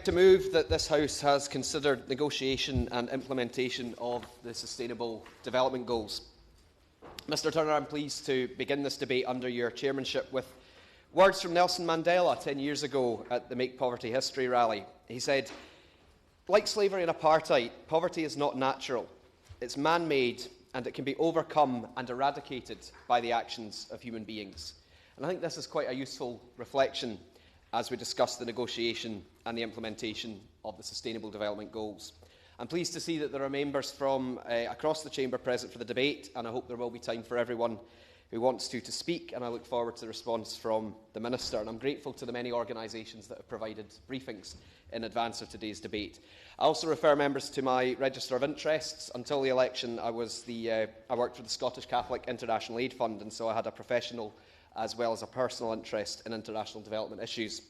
to move that this House has considered negotiation and implementation of the Sustainable Development Goals. Mr Turner, I'm pleased to begin this debate under your chairmanship with words from Nelson Mandela 10 years ago at the Make Poverty History rally. He said, "Like slavery and apartheid, poverty is not natural. It's man-made, and it can be overcome and eradicated by the actions of human beings." And I think this is quite a useful reflection as we discuss the negotiation and the implementation of the Sustainable Development Goals. I'm pleased to see that there are members from across the Chamber present for the debate, and I hope there will be time for everyone who wants to speak, and I look forward to the response from the Minister. And I'm grateful to the many organisations that have provided briefings in advance of today's debate. I also refer members to my register of interests. Until the election, I worked for the Scottish Catholic International Aid Fund, and so I had a professional as well as a personal interest in international development issues.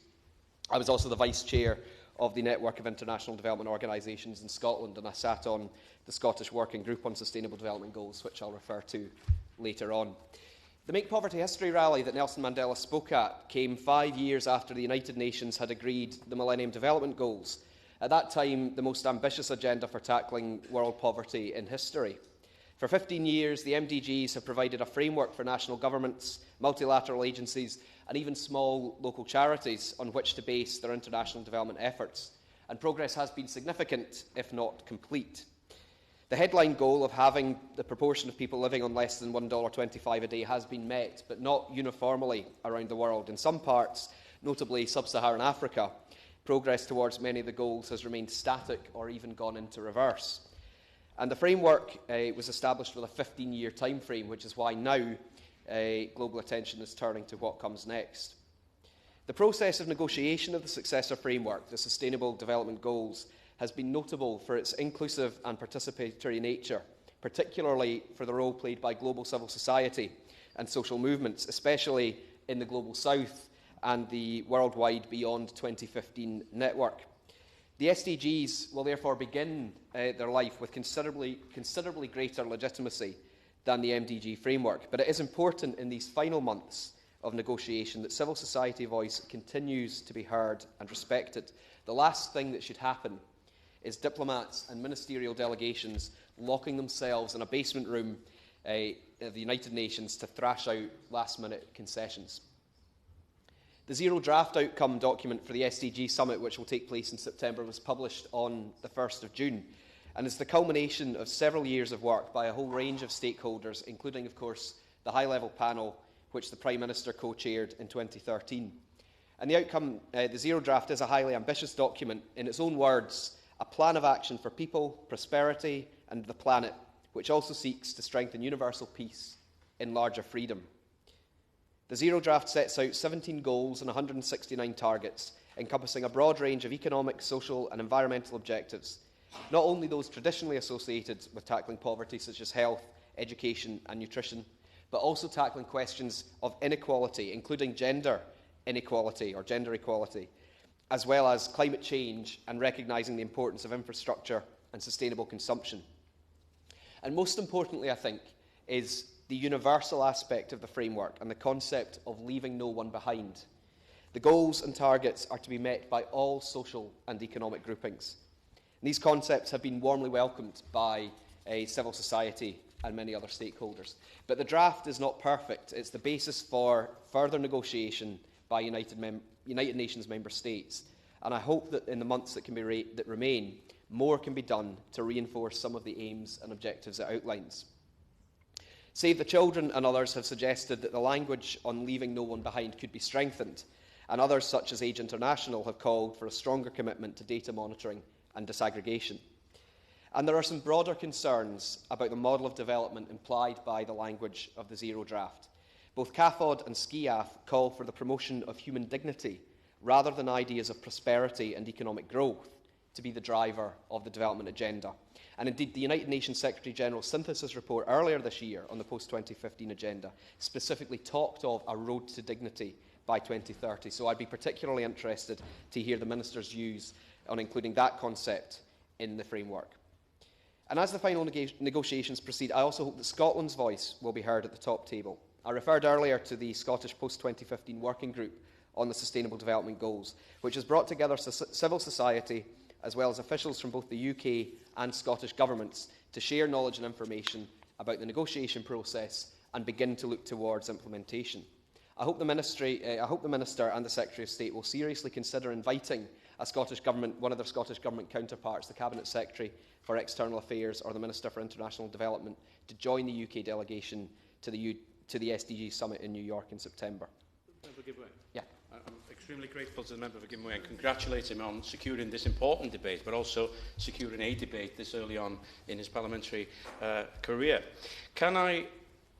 I was also the Vice Chair of the Network of International Development Organisations in Scotland, and I sat on the Scottish Working Group on Sustainable Development Goals, which I'll refer to later on. The Make Poverty History rally that Nelson Mandela spoke at came 5 years after the United Nations had agreed the Millennium Development Goals, at that time the most ambitious agenda for tackling world poverty in history. For 15 years, the MDGs have provided a framework for national governments, multilateral agencies and even small local charities on which to base their international development efforts. And progress has been significant, if not complete. The headline goal of having the proportion of people living on less than $1.25 a day has been met, but not uniformly around the world. In some parts, notably sub-Saharan Africa, progress towards many of the goals has remained static or even gone into reverse. And the framework was established with a 15-year time frame, which is why now global attention is turning to what comes next. The process of negotiation of the successor framework, the Sustainable Development Goals, has been notable for its inclusive and participatory nature, particularly for the role played by global civil society and social movements, especially in the Global South and the worldwide Beyond 2015 network. The SDGs will therefore begin their life with considerably greater legitimacy than the MDG framework. But it is important in these final months of negotiation that civil society voice continues to be heard and respected. The last thing that should happen is diplomats and ministerial delegations locking themselves in a basement room of the United Nations to thrash out last-minute concessions. The Zero Draft Outcome document for the SDG Summit, which will take place in September, was published on the 1st of June and is the culmination of several years of work by a whole range of stakeholders, including, of course, the high-level panel which the Prime Minister co-chaired in 2013. And the outcome, the Zero Draft, is a highly ambitious document. In its own words, a plan of action for people, prosperity and the planet, which also seeks to strengthen universal peace in larger freedom. The Zero Draft sets out 17 goals and 169 targets, encompassing a broad range of economic, social and environmental objectives, not only those traditionally associated with tackling poverty, such as health, education and nutrition, but also tackling questions of inequality, including gender inequality or gender equality, as well as climate change and recognising the importance of infrastructure and sustainable consumption. And most importantly, I think, is the universal aspect of the framework and the concept of leaving no one behind. The goals and targets are to be met by all social and economic groupings. And these concepts have been warmly welcomed by civil society and many other stakeholders. But the draft is not perfect. It's the basis for further negotiation by United Nations member states. And I hope that in the months that remain, more can be done to reinforce some of the aims and objectives it outlines. Save the Children and others have suggested that the language on leaving no one behind could be strengthened, and others such as Age International have called for a stronger commitment to data monitoring and disaggregation. And there are some broader concerns about the model of development implied by the language of the Zero Draft. Both CAFOD and SCIAF call for the promotion of human dignity rather than ideas of prosperity and economic growth to be the driver of the development agenda. And indeed, the United Nations Secretary-General's synthesis report earlier this year on the post-2015 agenda specifically talked of a road to dignity by 2030. So I'd be particularly interested to hear the Minister's views on including that concept in the framework. And as the final negotiations proceed, I also hope that Scotland's voice will be heard at the top table. I referred earlier to the Scottish post-2015 Working Group on the Sustainable Development Goals, which has brought together civil society as well as officials from both the UK and Scottish governments to share knowledge and information about the negotiation process and begin to look towards implementation. I hope the Minister and the Secretary of State will seriously consider inviting one of their Scottish Government counterparts, the Cabinet Secretary for External Affairs or the Minister for International Development, to join the UK delegation to the SDG Summit in New York in September. Yeah. I'm extremely grateful to the member for giving way and congratulate him on securing this important debate, but also securing a debate this early on in his parliamentary career. Can I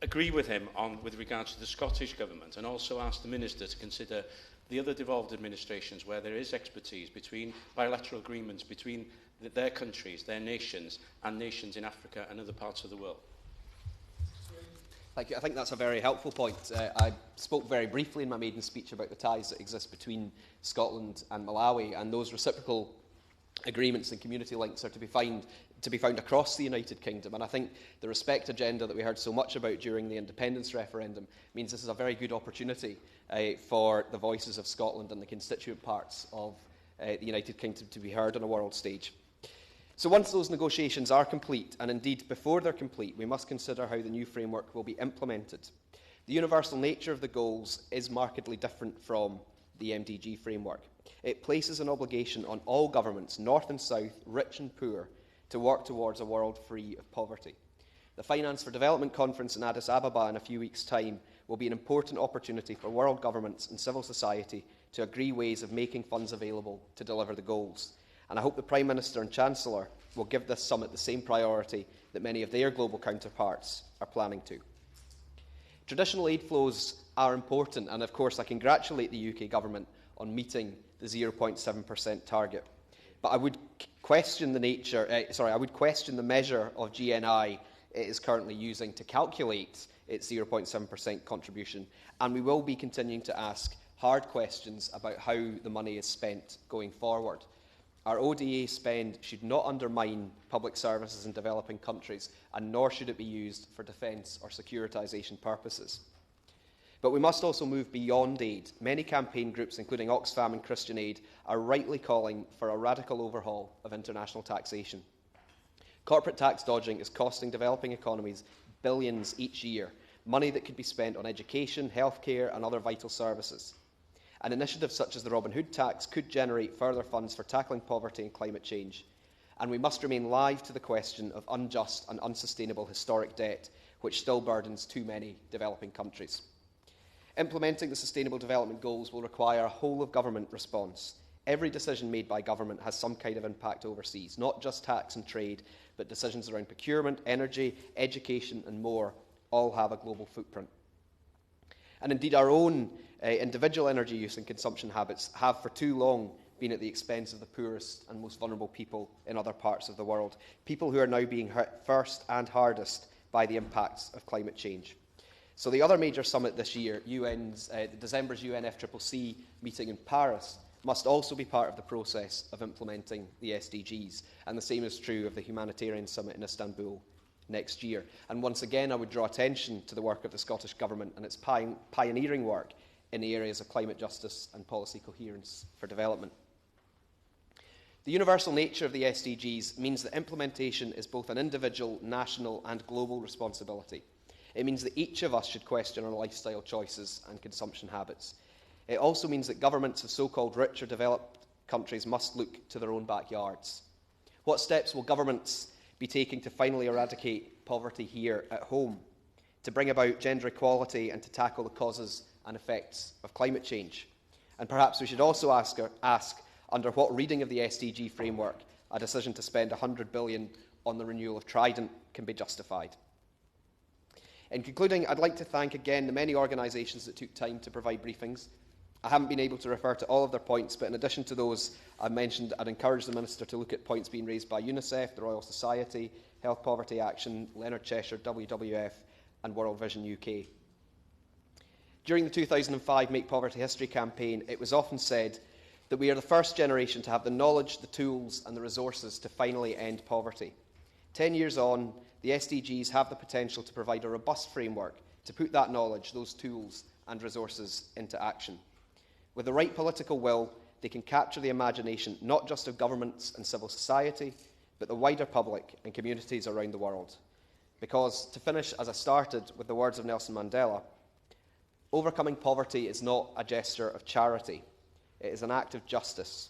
agree with him with regards to the Scottish Government and also ask the Minister to consider the other devolved administrations where there is expertise between bilateral agreements between their countries, their nations, and nations in Africa and other parts of the world? Thank you. I think that's a very helpful point. I spoke very briefly in my maiden speech about the ties that exist between Scotland and Malawi, and those reciprocal agreements and community links are to be found across the United Kingdom. And I think the respect agenda that we heard so much about during the independence referendum means this is a very good opportunity for the voices of Scotland and the constituent parts of the United Kingdom to be heard on a world stage. So once those negotiations are complete, and indeed before they're complete, we must consider how the new framework will be implemented. The universal nature of the goals is markedly different from the MDG framework. It places an obligation on all governments, north and south, rich and poor, to work towards a world free of poverty. The Finance for Development Conference in Addis Ababa in a few weeks' time will be an important opportunity for world governments and civil society to agree ways of making funds available to deliver the goals. And I hope the Prime Minister and Chancellor will give this summit the same priority that many of their global counterparts are planning to. Traditional aid flows are important, and of course I congratulate the UK Government on meeting the 0.7% target. But I would question the measure of GNI it is currently using to calculate its 0.7% contribution, and we will be continuing to ask hard questions about how the money is spent going forward. Our ODA spend should not undermine public services in developing countries, and nor should it be used for defence or securitisation purposes. But we must also move beyond aid. Many campaign groups, including Oxfam and Christian Aid, are rightly calling for a radical overhaul of international taxation. Corporate tax dodging is costing developing economies billions each year, money that could be spent on education, healthcare and other vital services. An initiative such as the Robin Hood tax could generate further funds for tackling poverty and climate change. And we must remain live to the question of unjust and unsustainable historic debt, which still burdens too many developing countries. Implementing the Sustainable Development Goals will require a whole-of-government response. Every decision made by government has some kind of impact overseas, not just tax and trade, but decisions around procurement, energy, education and more all have a global footprint. And indeed our own individual energy use and consumption habits have for too long been at the expense of the poorest and most vulnerable people in other parts of the world, people who are now being hurt first and hardest by the impacts of climate change. So the other major summit this year, December's UNFCCC meeting in Paris, must also be part of the process of implementing the SDGs, and the same is true of the Humanitarian Summit in Istanbul next year. And once again, I would draw attention to the work of the Scottish Government and its pioneering work in the areas of climate justice and policy coherence for development. The universal nature of the SDGs means that implementation is both an individual, national and global responsibility. It means that each of us should question our lifestyle choices and consumption habits. It also means that governments of so-called rich or developed countries must look to their own backyards. What steps will governments be taking to finally eradicate poverty here at home, to bring about gender equality and to tackle the causes and effects of climate change? And perhaps we should also ask under what reading of the SDG framework a decision to spend £100 billion on the renewal of Trident can be justified. In concluding, I'd like to thank again the many organisations that took time to provide briefings. I haven't been able to refer to all of their points, but in addition to those I mentioned, I'd encourage the Minister to look at points being raised by UNICEF, the Royal Society, Health Poverty Action, Leonard Cheshire, WWF and World Vision UK. During the 2005 Make Poverty History campaign, it was often said that we are the first generation to have the knowledge, the tools and the resources to finally end poverty. 10 years on, the SDGs have the potential to provide a robust framework to put that knowledge, those tools and resources into action. With the right political will, they can capture the imagination not just of governments and civil society, but the wider public and communities around the world. Because, to finish as I started with the words of Nelson Mandela, overcoming poverty is not a gesture of charity. It is an act of justice.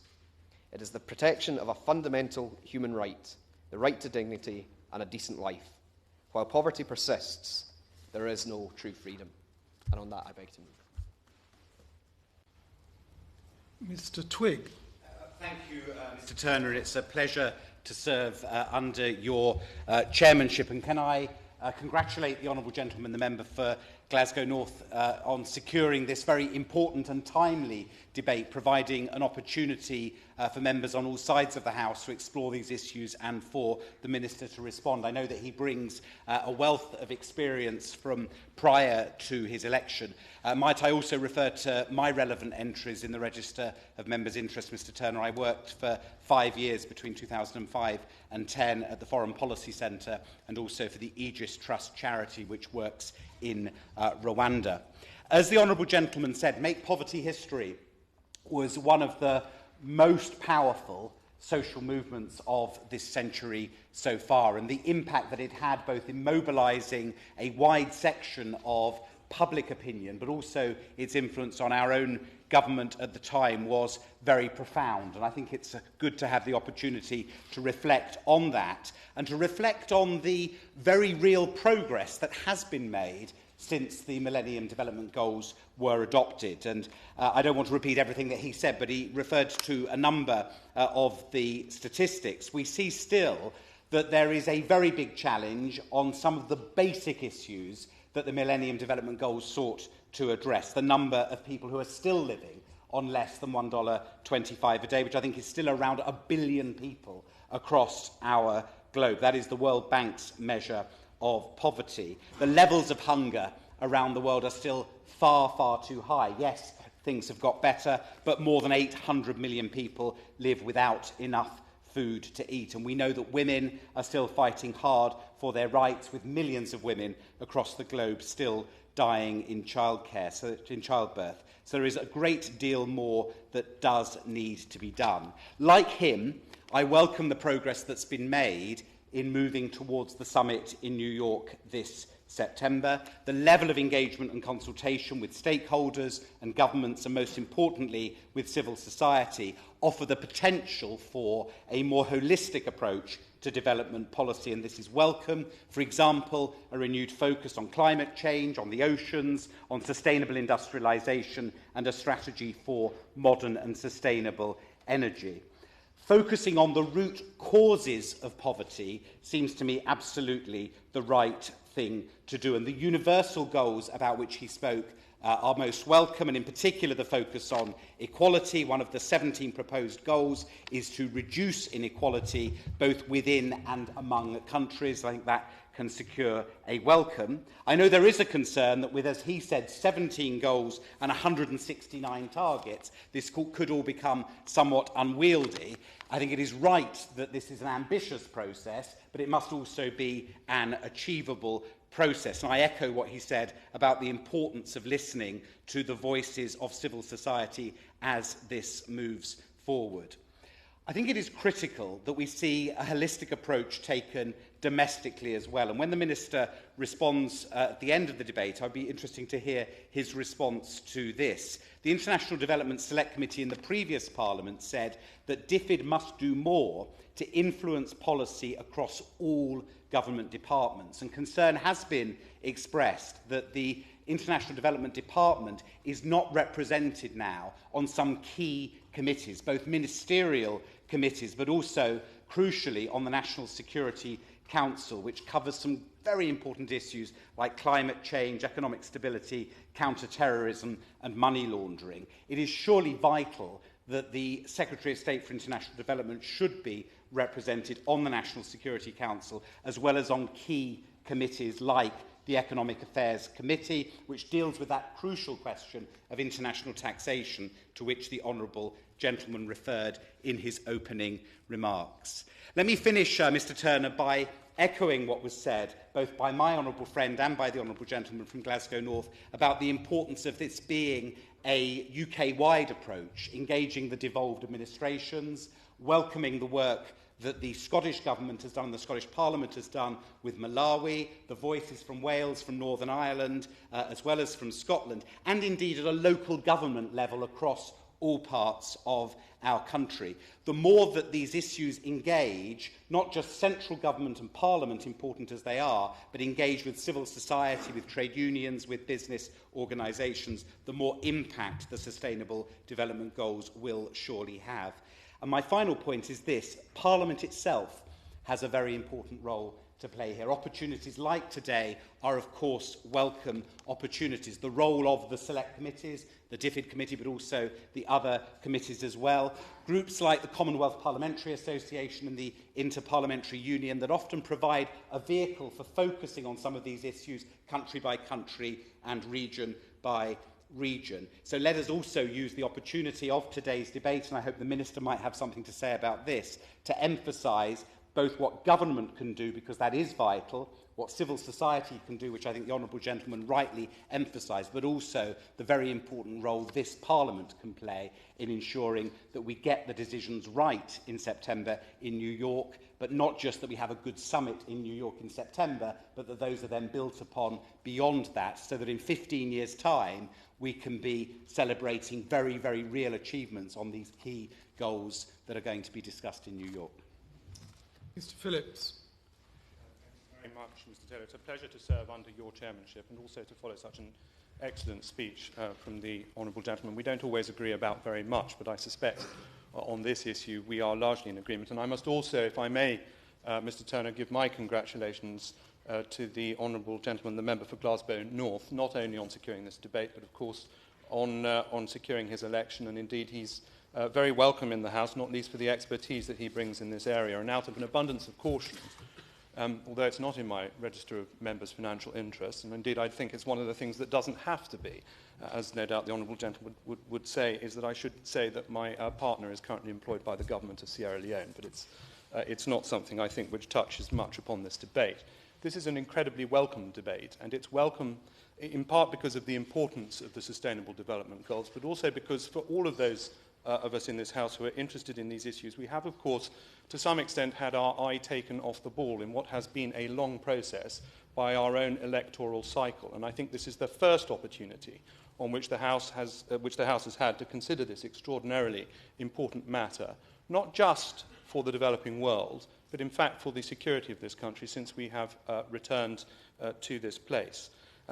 It is the protection of a fundamental human right, the right to dignity and a decent life. While poverty persists, there is no true freedom. And on that, I beg to move. Mr. Twigg. Thank you, Mr. Turner. It's a pleasure to serve under your chairmanship. And can I congratulate the honourable gentleman, the member for Glasgow North, on securing this very important and timely debate, providing an opportunity for members on all sides of the House to explore these issues and for the Minister to respond. I know that he brings a wealth of experience from prior to his election. Might I also refer to my relevant entries in the Register of Members' Interest, Mr. Turner? I worked for 5 years between 2005 and 10 at the Foreign Policy Centre and also for the Aegis Trust charity, which works in Rwanda. As the honourable gentleman said, Make Poverty History was one of the most powerful social movements of this century so far, and the impact that it had both in mobilising a wide section of public opinion, but also its influence on our own government at the time was very profound. And I think it's good to have the opportunity to reflect on that and to reflect on the very real progress that has been made since the Millennium Development Goals were adopted. And I don't want to repeat everything that he said, but he referred to a number of the statistics. We see still that there is a very big challenge on some of the basic issues that the Millennium Development Goals sought to address. The number of people who are still living on less than $1.25 a day, which I think is still around 1 billion people across our globe. That is the World Bank's measure of poverty. The levels of hunger around the world are still far, far too high. Yes, things have got better, but more than 800 million people live without enough food to eat. And we know that women are still fighting hard for their rights, with millions of women across the globe still dying in childbirth. So there is a great deal more that does need to be done. Like him, I welcome the progress that's been made in moving towards the summit in New York this September. The level of engagement and consultation with stakeholders and governments, and most importantly with civil society, offer the potential for a more holistic approach to development policy, and this is welcome. For example, a renewed focus on climate change, on the oceans, on sustainable industrialisation, and a strategy for modern and sustainable energy. Focusing on the root causes of poverty seems to me absolutely the right thing to do, and the universal goals about which he spoke are most welcome, and in particular the focus on equality. One of the 17 proposed goals is to reduce inequality both within and among countries. I think that can secure a welcome. I know there is a concern that with, as he said, 17 goals and 169 targets, this could all become somewhat unwieldy. I think it is right that this is an ambitious process, but it must also be an achievable process. And I echo what he said about the importance of listening to the voices of civil society as this moves forward. I think it is critical that we see a holistic approach taken domestically as well. And when the Minister responds at the end of the debate, I'd be interested to hear his response to this. The International Development Select Committee in the previous Parliament said that DFID must do more to influence policy across all government departments. And concern has been expressed that the International Development Department is not represented now on some key committees, both ministerial committees, but also, crucially, on the National Security Council, which covers some very important issues like climate change, economic stability, counter-terrorism and money laundering. It is surely vital that the Secretary of State for International Development should be represented on the National Security Council, as well as on key committees like the Economic Affairs Committee, which deals with that crucial question of international taxation to which the honourable gentleman referred in his opening remarks. Let me finish, Mr. Turner, by echoing what was said, both by my honourable friend and by the honourable gentleman from Glasgow North, about the importance of this being a UK-wide approach, engaging the devolved administrations, welcoming the work that the Scottish Government has done and the Scottish Parliament has done with Malawi, the voices from Wales, from Northern Ireland, as well as from Scotland, and indeed at a local government level across all parts of our country. The more that these issues engage, not just central government and Parliament, important as they are, but engage with civil society, with trade unions, with business organisations, the more impact the Sustainable Development Goals will surely have. And my final point is this: Parliament itself has a very important role to play here. Opportunities like today are, of course, welcome opportunities. The role of the select committees, the DFID committee, but also the other committees as well. Groups like the Commonwealth Parliamentary Association and the Inter-Parliamentary Union that often provide a vehicle for focusing on some of these issues country by country and region by region. So let us also use the opportunity of today's debate, and I hope the Minister might have something to say about this, to emphasise both what government can do, because that is vital, what civil society can do, which I think the honourable gentleman rightly emphasised, but also the very important role this Parliament can play in ensuring that we get the decisions right in September in New York, but not just that we have a good summit in New York in September, but that those are then built upon beyond that, so that in 15 years' time we can be celebrating very, very real achievements on these key goals that are going to be discussed in New York. Mr. Phillips. Thank you very much, Mr. Taylor. It's a pleasure to serve under your chairmanship and also to follow such an excellent speech from the honourable gentleman. We don't always agree about very much, but I suspect on this issue we are largely in agreement. And I must also, if I may, Mr. Turner, give my congratulations to the honourable gentleman, the member for Glasgow North, not only on securing this debate, but of course on securing his election. And indeed, he's very welcome in the House, not least for the expertise that he brings in this area. And out of an abundance of caution, although it's not in my register of members' financial interests, and indeed I think it's one of the things that doesn't have to be, as no doubt the honourable gentleman would say, is that I should say that my partner is currently employed by the government of Sierra Leone, but it's not something I think which touches much upon this debate. This is an incredibly welcome debate, and it's welcome in part because of the importance of the Sustainable Development Goals, but also because for all of those of us in this House who are interested in these issues, we have, of course, to some extent had our eye taken off the ball in what has been a long process by our own electoral cycle. And I think this is the first opportunity on which the House has had to consider this extraordinarily important matter, not just for the developing world, but in fact for the security of this country since we have returned to this place.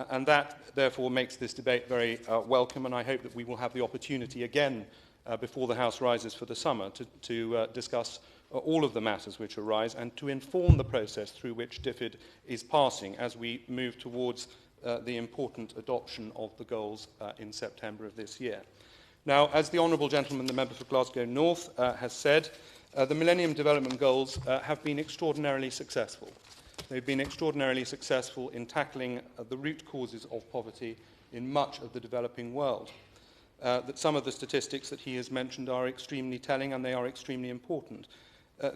And that, therefore, makes this debate very welcome, and I hope that we will have the opportunity again before the House rises for the summer to discuss all of the matters which arise and to inform the process through which DFID is passing as we move towards the important adoption of the goals in September of this year. Now, as the honourable gentleman, the member for Glasgow North, has said, the Millennium Development Goals have been extraordinarily successful. They've been extraordinarily successful in tackling the root causes of poverty in much of the developing world. That some of the statistics that he has mentioned are extremely telling and they are extremely important.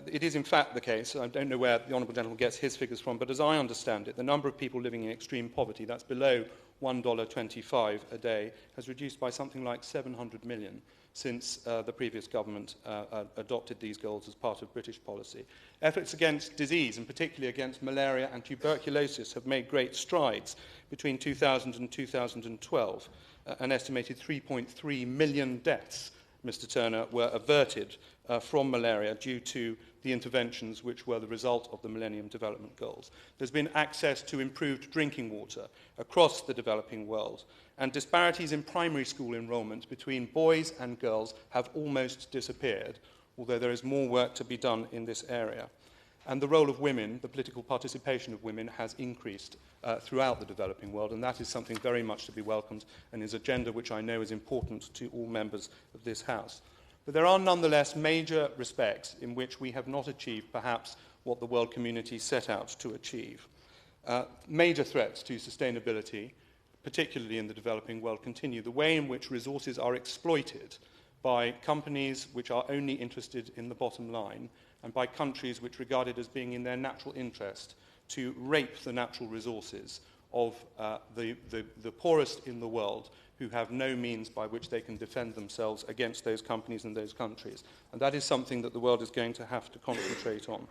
It is in fact the case, I don't know where the honourable gentleman gets his figures from, but as I understand it, the number of people living in extreme poverty, that's below $1.25 a day, has reduced by something like 700 million since the previous government adopted these goals as part of British policy. Efforts against disease, and particularly against malaria and tuberculosis, have made great strides between 2000 and 2012. An estimated 3.3 million deaths, Mr. Turner, were averted from malaria due to the interventions which were the result of the Millennium Development Goals. There's been access to improved drinking water across the developing world, and disparities in primary school enrolment between boys and girls have almost disappeared, although there is more work to be done in this area. And the role of women, the political participation of women, has increased throughout the developing world, and that is something very much to be welcomed and is an agenda which I know is important to all members of this House. But there are nonetheless major respects in which we have not achieved perhaps what the world community set out to achieve. Major threats to sustainability, particularly in the developing world, continue. The way in which resources are exploited by companies which are only interested in the bottom line and by countries which regard it as being in their natural interest to rape the natural resources of the poorest in the world, who have no means by which they can defend themselves against those companies and those countries. And that is something that the world is going to have to concentrate on.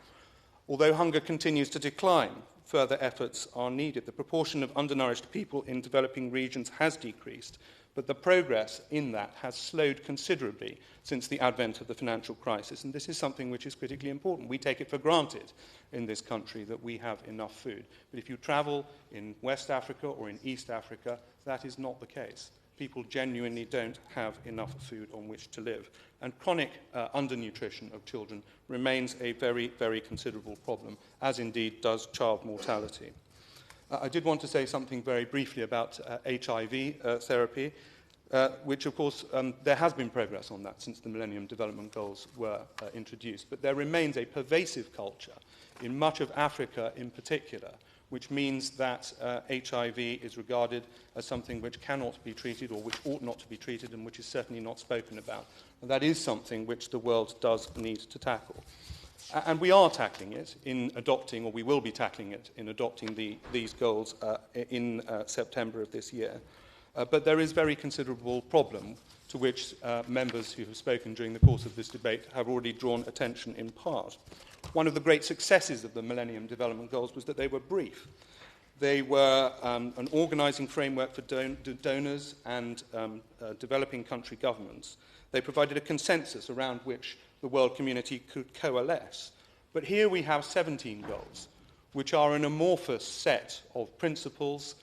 Although hunger continues to decline, further efforts are needed. The proportion of undernourished people in developing regions has decreased, but the progress in that has slowed considerably since the advent of the financial crisis. And this is something which is critically important. We take it for granted in this country that we have enough food. But if you travel in West Africa or in East Africa, that is not the case. People genuinely don't have enough food on which to live. And chronic undernutrition of children remains a very, very considerable problem, as indeed does child mortality. I did want to say something very briefly about HIV therapy, which, of course, there has been progress on that since the Millennium Development Goals were introduced. But there remains a pervasive culture in much of Africa in particular, which means that HIV is regarded as something which cannot be treated or which ought not to be treated and which is certainly not spoken about. And that is something which the world does need to tackle. And we are tackling it in adopting, or we will be tackling it in adopting these goals in September of this year. But there is very considerable problem to which members who have spoken during the course of this debate have already drawn attention in part. One of the great successes of the Millennium Development Goals was that they were brief. They were an organising framework for donors and developing country governments. They provided a consensus around which the world community could coalesce. But here we have 17 goals, which are an amorphous set of principles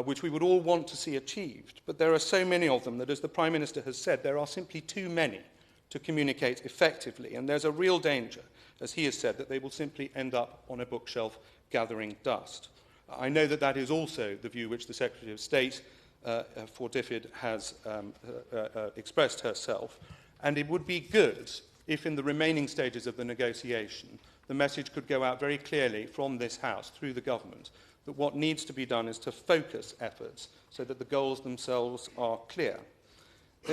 which we would all want to see achieved. But there are so many of them that, as the Prime Minister has said, there are simply too many to communicate effectively. And there's a real danger, as he has said, that they will simply end up on a bookshelf gathering dust. I know that that is also the view which the Secretary of State for DFID has expressed herself. And it would be good if, in the remaining stages of the negotiation, the message could go out very clearly from this House, through the government, that what needs to be done is to focus efforts so that the goals themselves are clear.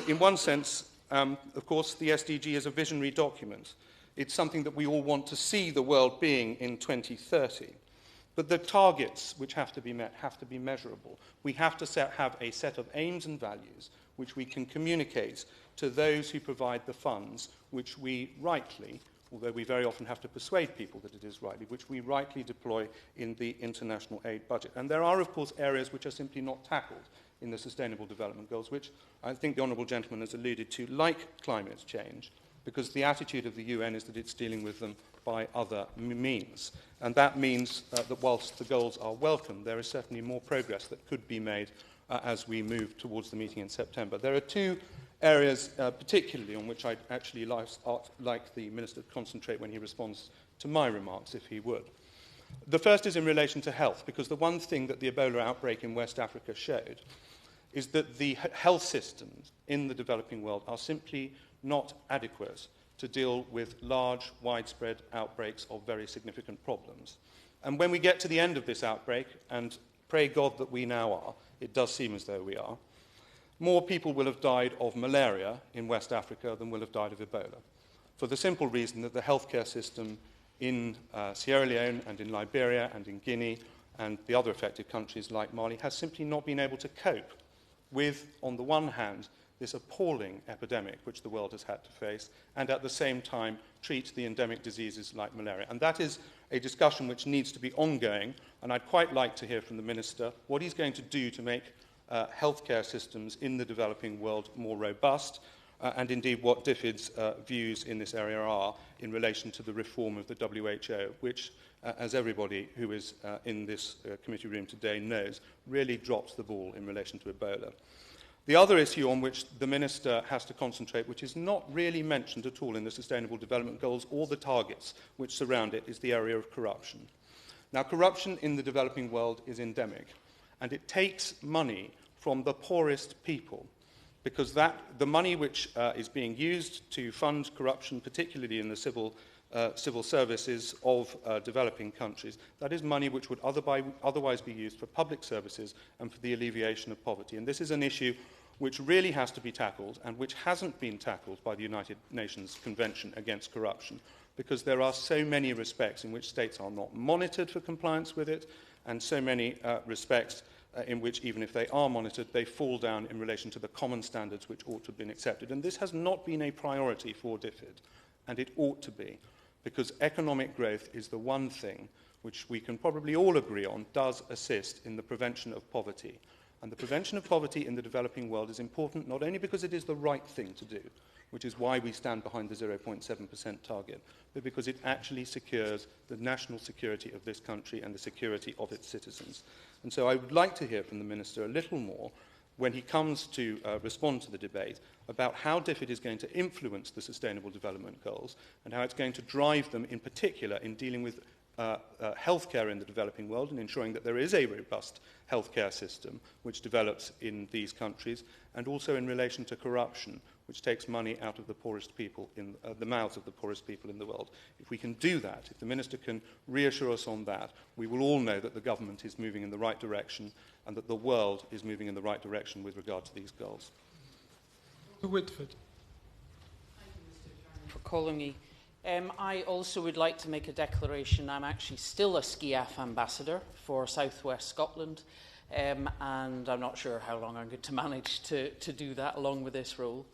In one sense, of course, the SDG is a visionary document. It's something that we all want to see the world being in 2030. But the targets which have to be met have to be measurable. We have to have a set of aims and values which we can communicate to those who provide the funds, which we rightly, although we very often have to persuade people that it is rightly, which we rightly deploy in the international aid budget. And there are, of course, areas which are simply not tackled in the Sustainable Development Goals, which I think the Honourable Gentleman has alluded to, like climate change, because the attitude of the UN is that it's dealing with them by other means. And that means that whilst the goals are welcome, there is certainly more progress that could be made as we move towards the meeting in September. There are two areas particularly on which I'd actually like the Minister to concentrate when he responds to my remarks, if he would. The first is in relation to health, because the one thing that the Ebola outbreak in West Africa showed is that the health systems in the developing world are simply not adequate to deal with large, widespread outbreaks of very significant problems. And when we get to the end of this outbreak, and pray God that we now are, it does seem as though we are, more people will have died of malaria in West Africa than will have died of Ebola, for the simple reason that the healthcare system in Sierra Leone and in Liberia and in Guinea and the other affected countries like Mali has simply not been able to cope with, on the one hand, this appalling epidemic which the world has had to face, and at the same time treat the endemic diseases like malaria. And that is a discussion which needs to be ongoing, and I'd quite like to hear from the Minister what he's going to do to make healthcare systems in the developing world more robust, and indeed what DFID's views in this area are in relation to the reform of the WHO, which, as everybody who is in this committee room today knows, really drops the ball in relation to Ebola. The other issue on which the Minister has to concentrate, which is not really mentioned at all in the Sustainable Development Goals or the targets which surround it, is the area of corruption. Now, corruption in the developing world is endemic, and it takes money from the poorest people, because the money which is being used to fund corruption, particularly in the civil services of developing countries, that is money which would otherwise be used for public services and for the alleviation of poverty. And this is an issue which really has to be tackled and which hasn't been tackled by the United Nations Convention Against Corruption, because there are so many respects in which states are not monitored for compliance with it, and so many respects in which, even if they are monitored, they fall down in relation to the common standards which ought to have been accepted. And this has not been a priority for DFID, and it ought to be, because economic growth is the one thing which we can probably all agree on does assist in the prevention of poverty. And the prevention of poverty in the developing world is important not only because it is the right thing to do, which is why we stand behind the 0.7% target, but because it actually secures the national security of this country and the security of its citizens. And so I would like to hear from the Minister a little more, when he comes to respond to the debate, about how DFID is going to influence the Sustainable Development Goals and how it's going to drive them in particular in dealing with healthcare in the developing world and ensuring that there is a robust healthcare system which develops in these countries, and also in relation to corruption, which takes money out of the poorest people in the mouths of the poorest people in the world. If we can do that, if the Minister can reassure us on that, we will all know that the government is moving in the right direction and that the world is moving in the right direction with regard to these goals. Dr. Whitford. Thank you, Mr. Chairman, for calling me. I also would like to make a declaration. I'm actually still a SCIAF ambassador for South West Scotland, and I'm not sure how long I'm going to manage to do that along with this role.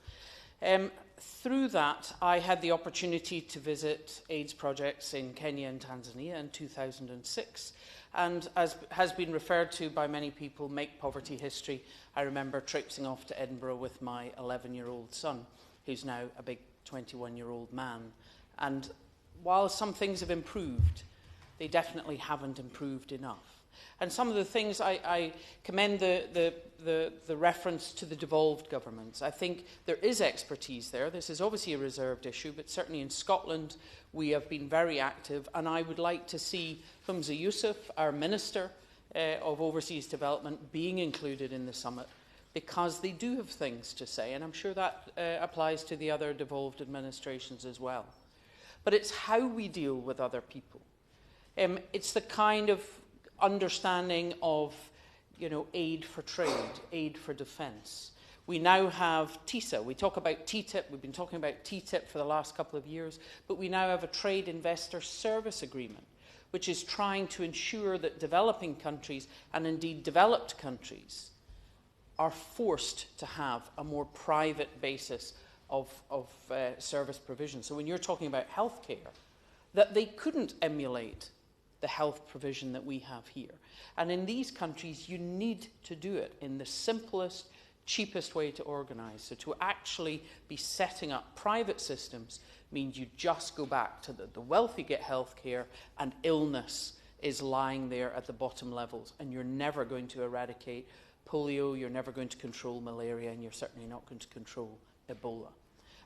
Through that, I had the opportunity to visit AIDS projects in Kenya and Tanzania in 2006, and as has been referred to by many people, make poverty history. I remember traipsing off to Edinburgh with my 11-year-old son, who's now a big 21-year-old man. And while some things have improved, they definitely haven't improved enough. And some of the things I commend the reference to the devolved governments. I think there is expertise there. This is obviously a reserved issue, but certainly in Scotland we have been very active, and I would like to see Humza Yousaf, our Minister of Overseas Development, being included in the summit, because they do have things to say, and I'm sure that applies to the other devolved administrations as well. But it's how we deal with other people. It's the kind of understanding of, aid for trade, aid for defence. We now have TISA. We talk about TTIP. We've been talking about TTIP for the last couple of years, but we now have a Trade Investor Service Agreement, which is trying to ensure that developing countries, and indeed developed countries, are forced to have a more private basis of service provision. So when you're talking about healthcare, that they couldn't emulate the health provision that we have here. And in these countries, you need to do it in the simplest, cheapest way to organise. So to actually be setting up private systems means you just go back to the wealthy get healthcare, and illness is lying there at the bottom levels, and you're never going to eradicate polio, you're never going to control malaria, and you're certainly not going to control Ebola.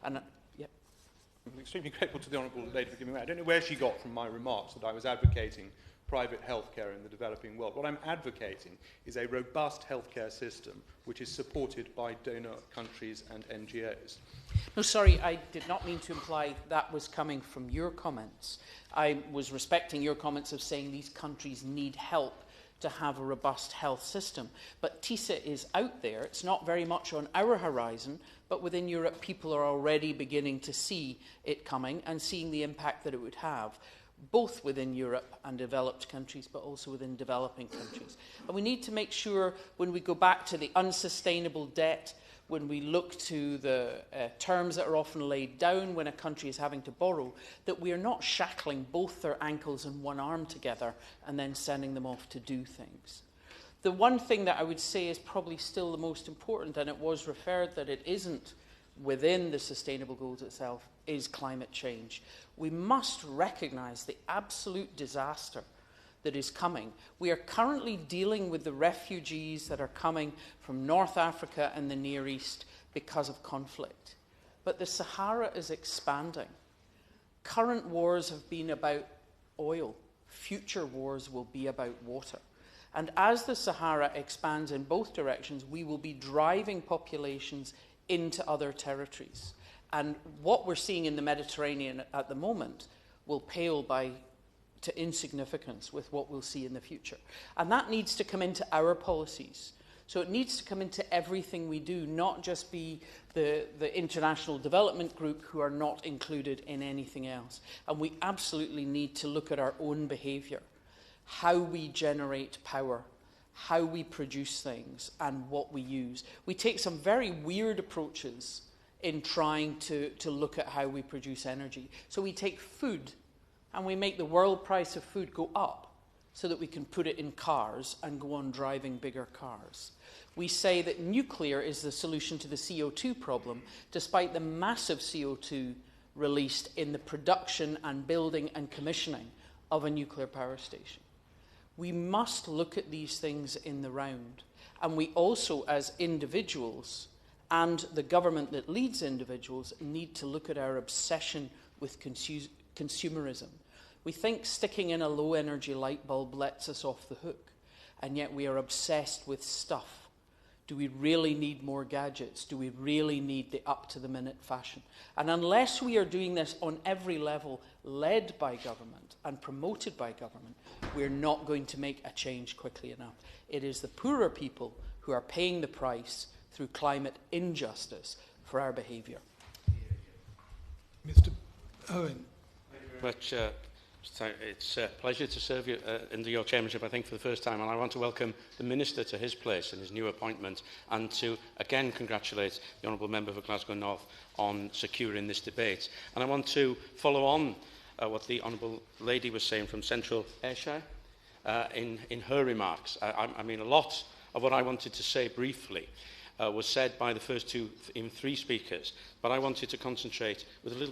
And I'm extremely grateful to the Honourable Lady for giving me that. I don't know where she got from my remarks that I was advocating private healthcare in the developing world. What I'm advocating is a robust healthcare system which is supported by donor countries and NGOs. No, sorry, I did not mean to imply that was coming from your comments. I was respecting your comments of saying these countries need help to have a robust health system. But TISA is out there. It's not very much on our horizon, but within Europe, people are already beginning to see it coming and seeing the impact that it would have, both within Europe and developed countries, but also within developing countries. And we need to make sure, when we go back to the unsustainable debt, when we look to the terms that are often laid down when a country is having to borrow, that we are not shackling both their ankles and one arm together and then sending them off to do things. The one thing that I would say is probably still the most important, and it was referred that it isn't within the Sustainable Goals itself, is climate change. We must recognise the absolute disaster that is coming. We are currently dealing with the refugees that are coming from North Africa and the Near East because of conflict. But the Sahara is expanding. Current wars have been about oil. Future wars will be about water. And as the Sahara expands in both directions, we will be driving populations into other territories. And what we're seeing in the Mediterranean at the moment will pale to insignificance with what we'll see in the future. And that needs to come into our policies. So it needs to come into everything we do, not just be the international development group who are not included in anything else. And we absolutely need to look at our own behaviour, how we generate power, how we produce things, and what we use. We take some very weird approaches in trying to look at how we produce energy. So we take food and we make the world price of food go up so that we can put it in cars and go on driving bigger cars. We say that nuclear is the solution to the CO2 problem, despite the massive CO2 released in the production and building and commissioning of a nuclear power station. We must look at these things in the round. And we also, as individuals, and the government that leads individuals, need to look at our obsession with consumerism. We think sticking in a low-energy light bulb lets us off the hook, and yet we are obsessed with stuff. Do we really need more gadgets? Do we really need the up-to-the-minute fashion? And unless we are doing this on every level, led by government and promoted by government, we're not going to make a change quickly enough. It is the poorer people who are paying the price through climate injustice for our behaviour. Mr. Owen. Thank you very much. It's a pleasure to serve you under your chairmanship, I think, for the first time. And I want to welcome the Minister to his place in his new appointment, and to again congratulate the Honourable Member for Glasgow North on securing this debate. And I want to follow on what the Honourable Lady was saying from Central Ayrshire in her remarks. I mean, a lot of what I wanted to say briefly was said by the first three speakers, but I wanted to concentrate with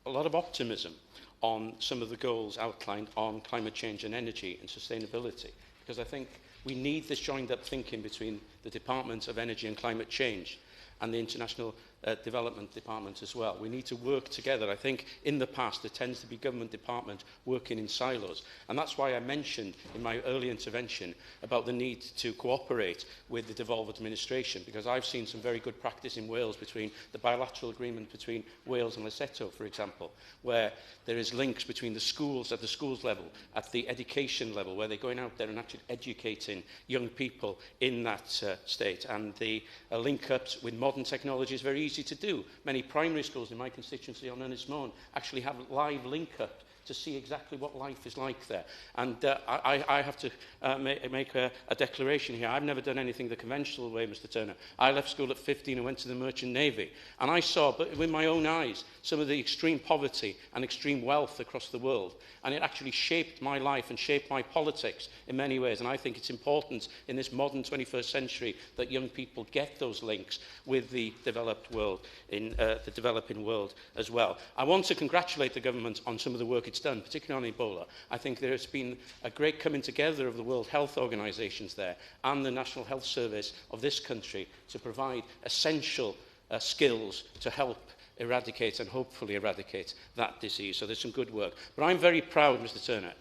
a lot of optimism on some of the goals outlined on climate change and energy and sustainability, because I think we need this joined-up thinking between the Department of Energy and Climate Change and the International Development Department as well. We need to work together. I think in the past there tends to be government department working in silos, and that's why I mentioned in my early intervention about the need to cooperate with the devolved administration, because I've seen some very good practice in Wales between the bilateral agreement between Wales and Lesotho, for example, where there is links between the schools at the schools level, at the education level, where they're going out there and actually educating young people in that state, and the link-ups with modern technology is very easy to do. Many primary schools in my constituency on Ynys Môn actually have live link-up to see exactly what life is like there. And I have to make a declaration here. I've never done anything the conventional way, Mr. Turner. I left school at 15 and went to the Merchant Navy. And I saw, but with my own eyes, some of the extreme poverty and extreme wealth across the world. And it actually shaped my life and shaped my politics in many ways. And I think it's important in this modern 21st century that young people get those links with the developed world, in the developing world as well. I want to congratulate the government on some of the work it's done, particularly on Ebola. I think there has been a great coming together of the World Health Organisations there and the National Health Service of this country to provide essential skills to help eradicate and hopefully eradicate that disease. So there's some good work. But I'm very proud, Mr. Turner,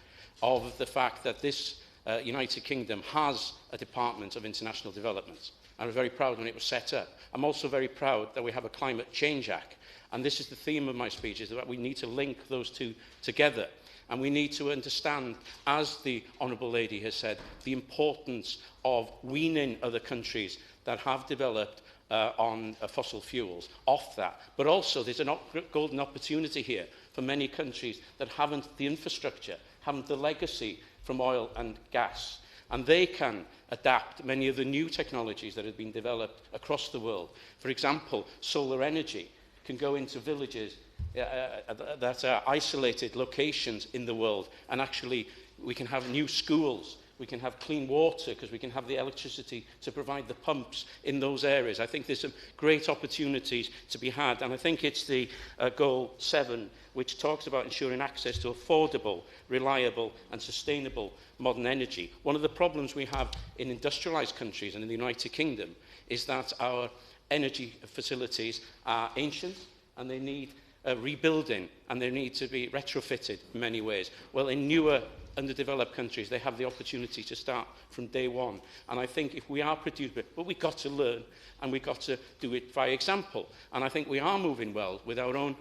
of the fact that this United Kingdom has a Department of International Development. I was very proud when it was set up. I'm also very proud that we have a Climate Change Act. And this is the theme of my speech, is that we need to link those two together. And we need to understand, as the Honourable Lady has said, the importance of weaning other countries that have developed on fossil fuels off that. But also there's a golden opportunity here for many countries that haven't the infrastructure, haven't the legacy from oil and gas. And they can adapt many of the new technologies that have been developed across the world. For example, solar energy can go into villages that are isolated locations in the world, and actually we can have new schools, we can have clean water because we can have the electricity to provide the pumps in those areas. I think there's some great opportunities to be had, and I think it's the goal 7, which talks about ensuring access to affordable, reliable and sustainable modern energy. One of the problems we have in industrialised countries and in the United Kingdom is that our energy facilities are ancient and they need rebuilding, and they need to be retrofitted in many ways. Well, in newer underdeveloped countries, they have the opportunity to start from day one. And I think if we are producing, but we've got to learn, and we've got to do it by example. And I think we are moving well with our own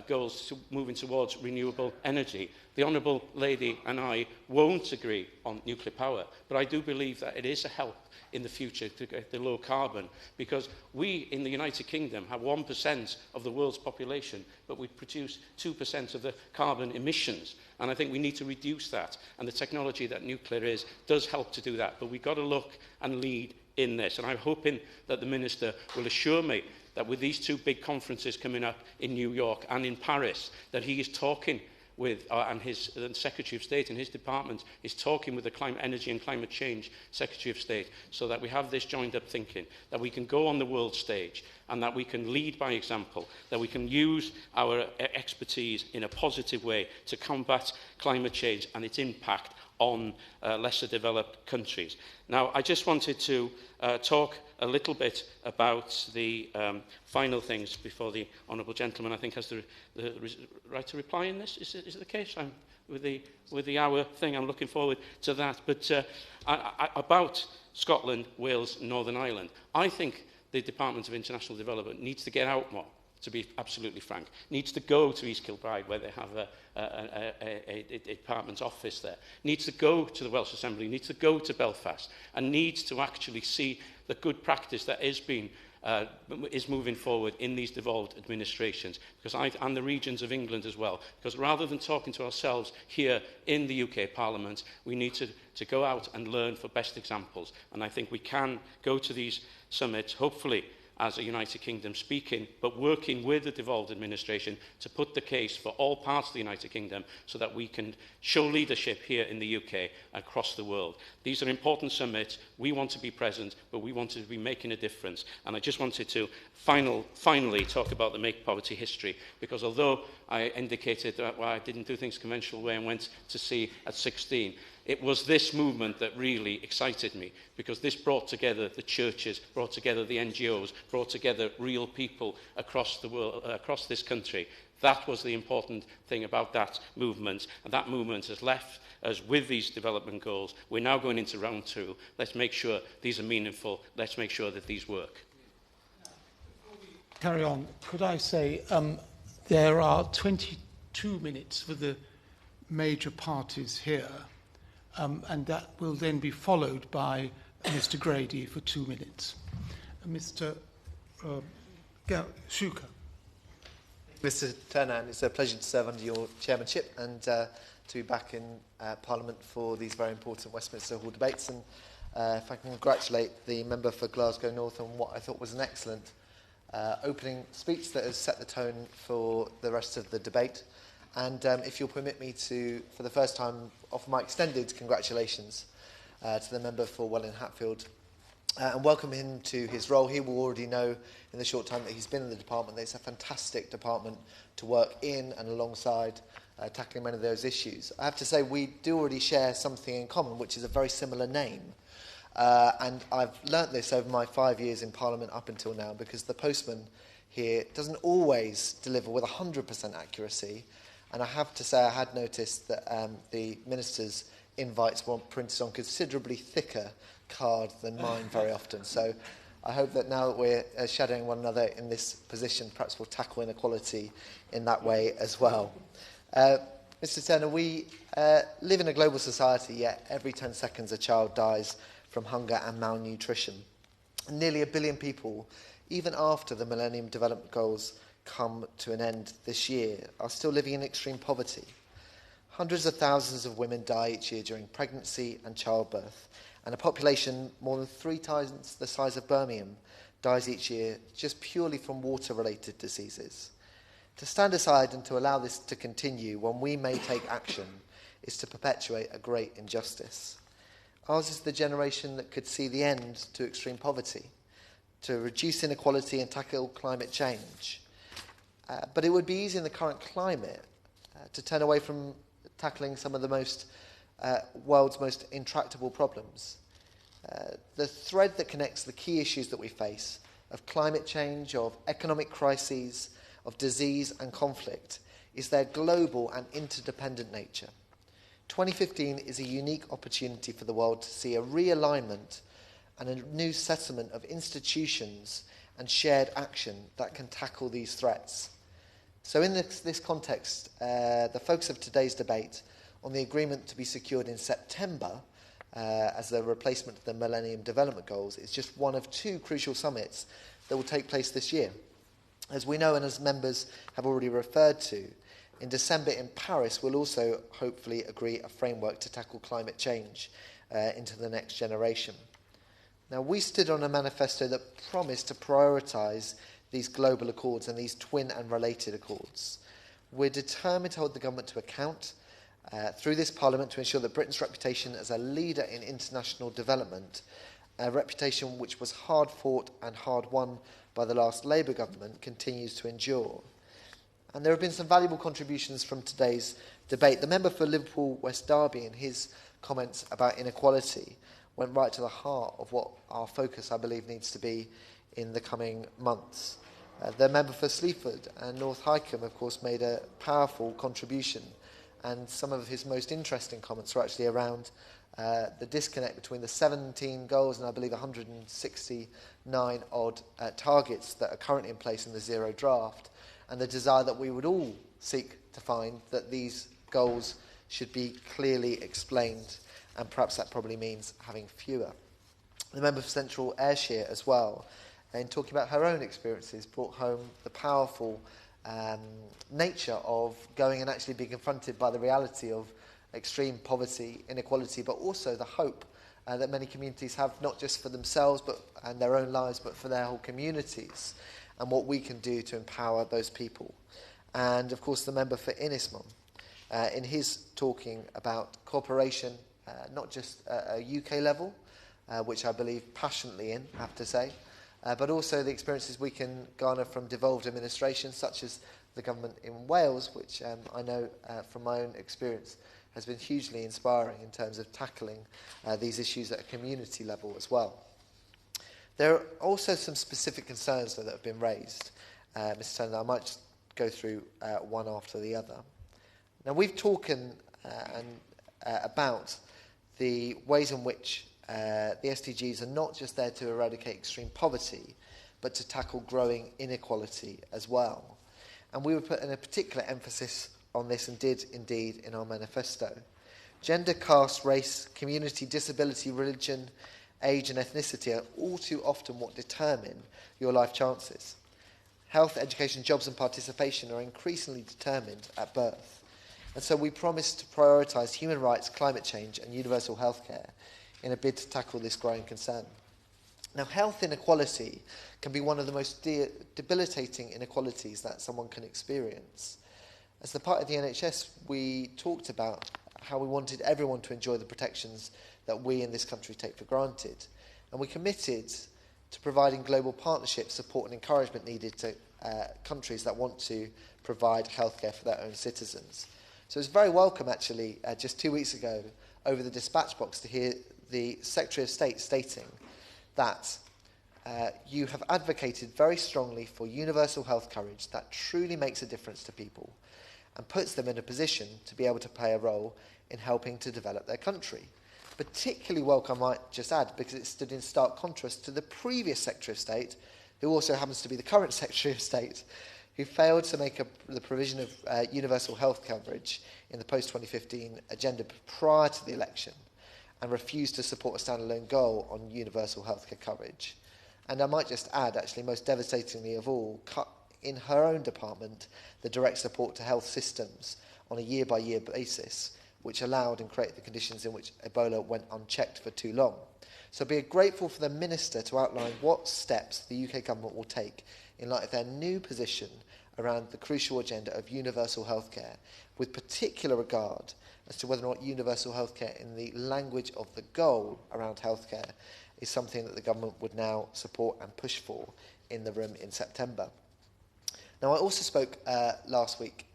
goals moving towards renewable energy. The Honourable Lady and I won't agree on nuclear power, but I do believe that it is a help in the future to get the low carbon, because we in the United Kingdom have 1% of the world's population, but we produce 2% of the carbon emissions. And I think we need to reduce that. And the technology that nuclear is does help to do that. But we've got to look and lead in this. And I'm hoping that the Minister will assure me that with these two big conferences coming up in New York and in Paris, that he is talking with, and his Secretary of State and his department is talking with the Climate Energy and Climate Change Secretary of State, so that we have this joined up thinking, that we can go on the world stage and that we can lead by example, that we can use our expertise in a positive way to combat climate change and its impact on lesser developed countries. Now, I just wanted to talk a little bit about the final things before the Honourable Gentleman, I think, has the right to reply in this. Is it the case? With the hour thing, I'm looking forward to that. But about Scotland, Wales, Northern Ireland, I think the Department of International Development needs to get out more, to be absolutely frank. Needs to go to East Kilbride, where they have a department office there. Needs to go to the Welsh Assembly, needs to go to Belfast, and needs to actually see the good practice that is moving forward in these devolved administrations, and the regions of England as well. Because rather than talking to ourselves here in the UK Parliament, we need to go out and learn for best examples. And I think we can go to these summits, hopefully, as a United Kingdom speaking, but working with the devolved administration to put the case for all parts of the United Kingdom so that we can show leadership here in the UK across the world. These are important summits. We want to be present, but we want to be making a difference. And I just wanted to finally talk about the Make Poverty history, because although I indicated that I didn't do things conventional way and went to sea at 16, it was this movement that really excited me, because this brought together the churches, brought together the NGOs, brought together real people across the world, across this country. That was the important thing about that movement, and that movement has left us with these development goals. We're now going into round 2. Let's make sure these are meaningful. Let's make sure that these work. Before we carry on, could I say there are 22 minutes for the major parties here, and that will then be followed by Mr. Grady for 2 minutes. Mr. Shuka. Mr. Turner, it's a pleasure to serve under your chairmanship and to be back in Parliament for these very important Westminster Hall debates. And if I can congratulate the member for Glasgow North on what I thought was an excellent opening speech that has set the tone for the rest of the debate. And if you'll permit me to, for the first time, offer my extended congratulations to the member for Welwyn Hatfield and welcome him to his role. He will already know in the short time that he's been in the department that it's a fantastic department to work in and alongside tackling many of those issues. I have to say we do already share something in common, which is a very similar name. And I've learnt this over my 5 years in Parliament up until now, because the postman here doesn't always deliver with 100% accuracy. And I have to say I had noticed that the Minister's invites were printed on considerably thicker card than mine very often. So I hope that now that we're shadowing one another in this position, perhaps we'll tackle inequality in that way as well. Mr. Turner, we live in a global society, yet every 10 seconds a child dies from hunger and malnutrition. And nearly 1 billion people, even after the Millennium Development Goals come to an end this year, are still living in extreme poverty. Hundreds of thousands of women die each year during pregnancy and childbirth, and a population more than 3 times the size of Birmingham dies each year just purely from water-related diseases. To stand aside and to allow this to continue when we may take action is to perpetuate a great injustice. Ours is the generation that could see the end to extreme poverty, to reduce inequality and tackle climate change. But it would be easy in the current climate to turn away from tackling some of the world's most intractable problems. The thread that connects the key issues that we face of climate change, of economic crises, of disease and conflict is their global and interdependent nature. 2015 is a unique opportunity for the world to see a realignment and a new settlement of institutions and shared action that can tackle these threats. So in this context, the focus of today's debate on the agreement to be secured in September as the replacement of the Millennium Development Goals is just one of two crucial summits that will take place this year. As we know and as members have already referred to, in December in Paris we'll also hopefully agree a framework to tackle climate change into the next generation. Now, we stood on a manifesto that promised to prioritise these global accords and these twin and related accords. We're determined to hold the government to account through this Parliament to ensure that Britain's reputation as a leader in international development, a reputation which was hard fought and hard won by the last Labour government, continues to endure. And there have been some valuable contributions from today's debate. The member for Liverpool West Derby, in his comments about inequality, went right to the heart of what our focus, I believe, needs to be in the coming months. The member for Sleaford and North Hykeham, of course, made a powerful contribution, and some of his most interesting comments were actually around the disconnect between the 17 goals and I believe 169 odd targets that are currently in place in the zero draft, and the desire that we would all seek to find that these goals should be clearly explained, and perhaps that probably means having fewer. The member for Central Ayrshire as well, in talking about her own experiences, brought home the powerful nature of going and actually being confronted by the reality of extreme poverty, inequality, but also the hope that many communities have, not just for themselves and their own lives, but for their whole communities, and what we can do to empower those people. And of course the member for Innismore, in his talking about cooperation, not just at a UK level, which I believe passionately in, I have to say, but also the experiences we can garner from devolved administrations, such as the government in Wales, which I know from my own experience has been hugely inspiring in terms of tackling these issues at a community level as well. There are also some specific concerns that have been raised, Mr. Turner. I might just go through one after the other. Now, we've talked about the ways in which the SDGs are not just there to eradicate extreme poverty, but to tackle growing inequality as well. And we would put in a particular emphasis on this, and did indeed in our manifesto. Gender, caste, race, community, disability, religion, age and ethnicity are all too often what determine your life chances. Health, education, jobs and participation are increasingly determined at birth. And so we promise to prioritise human rights, climate change and universal healthcare in a bid to tackle this growing concern. Now, health inequality can be one of the most debilitating inequalities that someone can experience. As the part of the NHS, we talked about how we wanted everyone to enjoy the protections that we in this country take for granted. And we committed to providing global partnership, support and encouragement needed to countries that want to provide healthcare for their own citizens. So it's very welcome, actually, just 2 weeks ago, over the dispatch box, to hear the Secretary of State stating that you have advocated very strongly for universal health coverage that truly makes a difference to people and puts them in a position to be able to play a role in helping to develop their country. Particularly welcome, I might just add, because it stood in stark contrast to the previous Secretary of State, who also happens to be the current Secretary of State, who failed to make the provision of universal health coverage in the post-2015 agenda prior to the election, and refused to support a standalone goal on universal healthcare coverage. And I might just add, actually, most devastatingly of all, cut in her own department the direct support to health systems on a year-by-year basis, which allowed and created the conditions in which Ebola went unchecked for too long. So be grateful for the Minister to outline what steps the UK government will take in light of their new position around the crucial agenda of universal healthcare, with particular regard as to whether or not universal healthcare in the language of the goal around healthcare is something that the government would now support and push for in the room in September. Now, I also spoke last week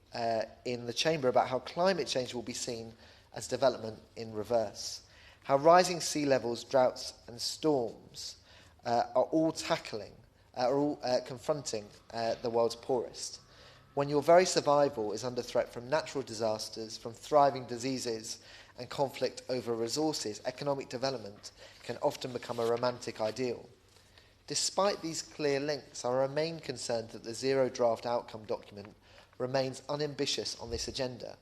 in the Chamber about how climate change will be seen as development in reverse, how rising sea levels, droughts and storms are all confronting the world's poorest. when your very survival is under threat from natural disasters, from thriving diseases and conflict over resources, economic development can often become a romantic ideal. Despite these clear links, I remain concerned that the zero draft outcome document remains unambitious on this agenda,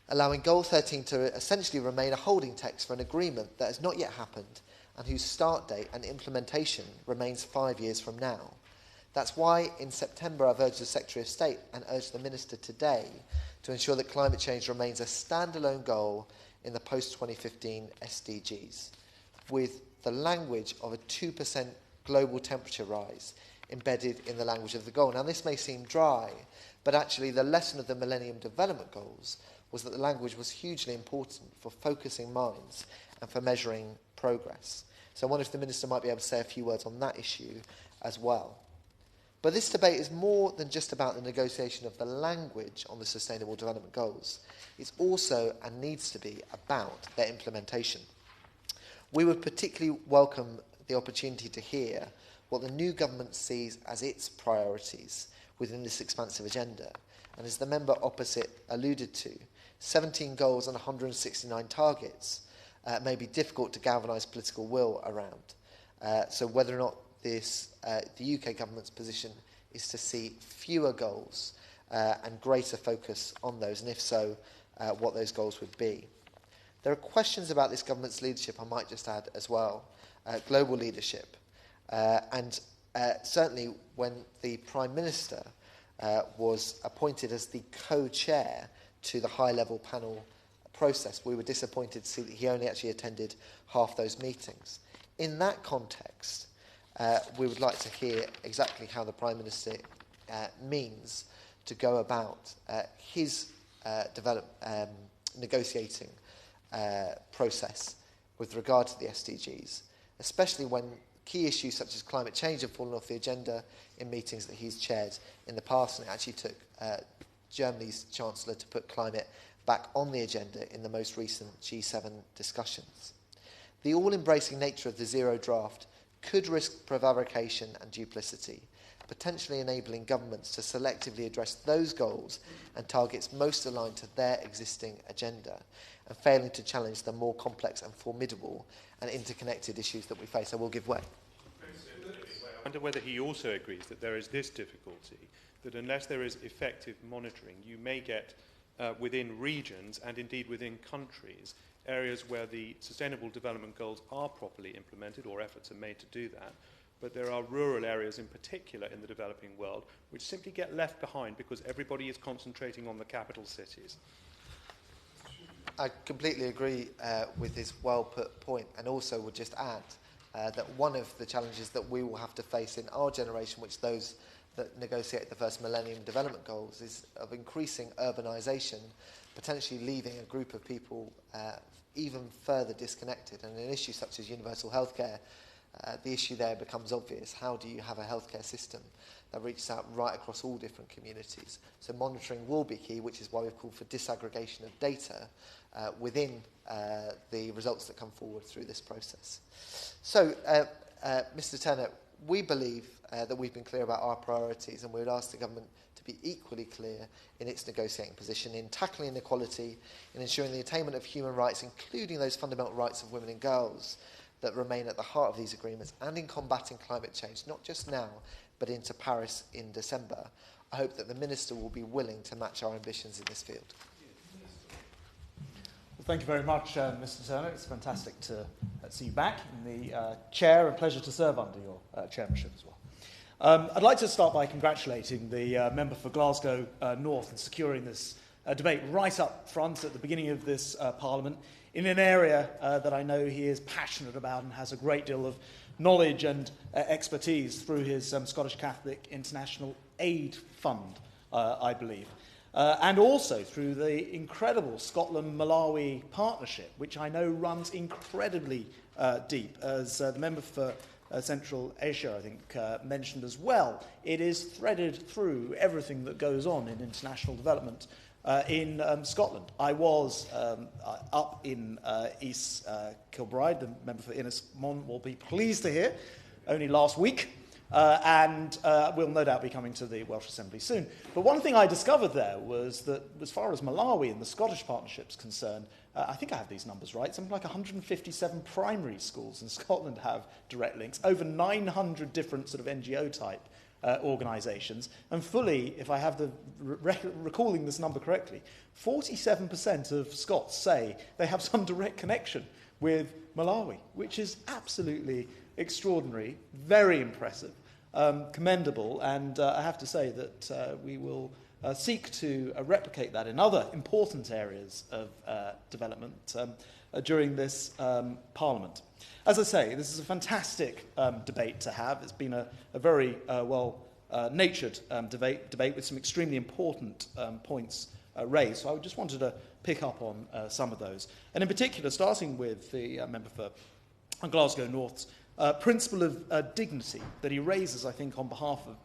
allowing Goal 13 to essentially remain a holding text for an agreement that has not yet happened and whose start date and implementation remains 5 years from now. That's why in September I've urged the Secretary of State and urged the Minister today to ensure that climate change remains a standalone goal in the post-2015 SDGs, with the language of a 2% global temperature rise embedded in the language of the goal. Now, this may seem dry, but actually the lesson of the Millennium Development Goals was that the language was hugely important for focusing minds and for measuring progress. So I wonder if the Minister might be able to say a few words on that issue as well. But this debate is more than just about the negotiation of the language on the Sustainable Development Goals. It's also, and needs to be, about their implementation. We would particularly welcome the opportunity to hear what the new government sees as its priorities within this expansive agenda. And as the member opposite alluded to, 17 goals and 169 targets may be difficult to galvanise political will around. So whether or not the UK government's position is to see fewer goals and greater focus on those, and if so, what those goals would be. There are questions about this government's leadership, I might just add as well, global leadership. And certainly when the Prime Minister was appointed as the co-chair to the high-level panel process, we were disappointed to see that he only actually attended half those meetings. In that context, we would like to hear exactly how the Prime Minister means to go about his negotiating process with regard to the SDGs, especially when key issues such as climate change have fallen off the agenda in meetings that he's chaired in the past, and it actually took Germany's Chancellor to put climate back on the agenda in the most recent G7 discussions. The all-embracing nature of the zero draft could risk prevarication and duplicity, potentially enabling governments to selectively address those goals and targets most aligned to their existing agenda, and failing to challenge the more complex and formidable and interconnected issues that we face. I will give way. I wonder whether he also agrees that there is this difficulty, that unless there is effective monitoring, you may get within regions and indeed within countries areas where the Sustainable Development Goals are properly implemented, or efforts are made to do that, but there are rural areas in particular in the developing world which simply get left behind because everybody is concentrating on the capital cities. I completely agree with his well-put point, and also would just add that one of the challenges that we will have to face in our generation, which those that negotiate the first Millennium Development Goals, is of increasing urbanisation, potentially leaving a group of people even further disconnected. And an issue such as universal healthcare, the issue there becomes obvious. How do you have a healthcare system that reaches out right across all different communities? So monitoring will be key, which is why we've called for disaggregation of data within the results that come forward through this process. So, Mr. Turner, we believe that we've been clear about our priorities, and we would ask the government to be equally clear in its negotiating position in tackling inequality, in ensuring the attainment of human rights, including those fundamental rights of women and girls that remain at the heart of these agreements, and in combating climate change, not just now, but into Paris in December. I hope that the Minister will be willing to match our ambitions in this field. Well, thank you very much, Mr. Turner. It's fantastic to see you back in the chair, and pleasure to serve under your chairmanship as well. I'd like to start by congratulating the member for Glasgow North in securing this debate right up front at the beginning of this Parliament in an area that I know he is passionate about and has a great deal of knowledge and expertise through his Scottish Catholic International Aid Fund, I believe. And also through the incredible Scotland-Malawi partnership, which I know runs incredibly deep. As the member for Central Asia, I think, mentioned as well, it is threaded through everything that goes on in international development in Scotland. I was up in East Kilbride, the member for Innismon will be pleased to hear, only last week, and will no doubt be coming to the Welsh Assembly soon. But one thing I discovered there was that as far as Malawi and the Scottish partnership's concerned, I think I have these numbers right, something like 157 primary schools in Scotland have direct links, over 900 different sort of NGO-type organisations, and fully, if I have the recalling this number correctly, 47% of Scots say they have some direct connection with Malawi, which is absolutely extraordinary, very impressive, commendable, and I have to say that we will seek to replicate that in other important areas of development during this Parliament. As I say, this is a fantastic debate to have. It's been a very well-natured debate with some extremely important points raised. So I just wanted to pick up on some of those. And in particular, starting with the member for Glasgow North's principle of dignity that he raises, I think, on behalf of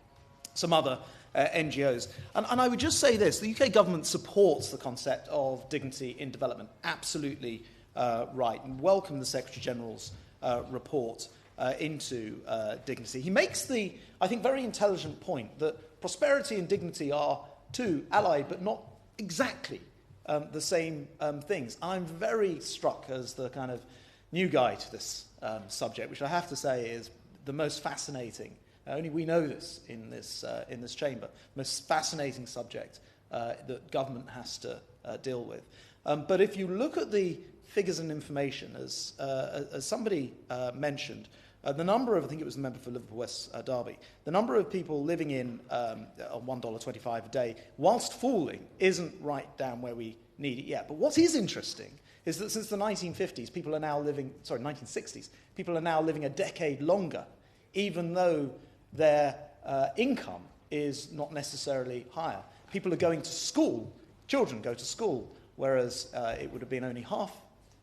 some other NGOs. And I would just say this, the UK government supports the concept of dignity in development, absolutely right, and welcome the Secretary-General's report into dignity. He makes the, I think, very intelligent point that prosperity and dignity are two allied but not exactly the same things. I'm very struck as the kind of new guy to this subject, which I have to say is the most fascinating. Only we know this in this chamber. Most fascinating subject that government has to deal with. But if you look at the figures and information, as somebody mentioned, the number of, I think it was the member for Liverpool West Derby, the number of people living in $1.25 a day, whilst falling, isn't right down where we need it yet. But what is interesting is that since the 1950s, people are now living, 1960s, people are now living a decade longer, even though their income is not necessarily higher. People are going to school, children go to school, whereas it would have been only half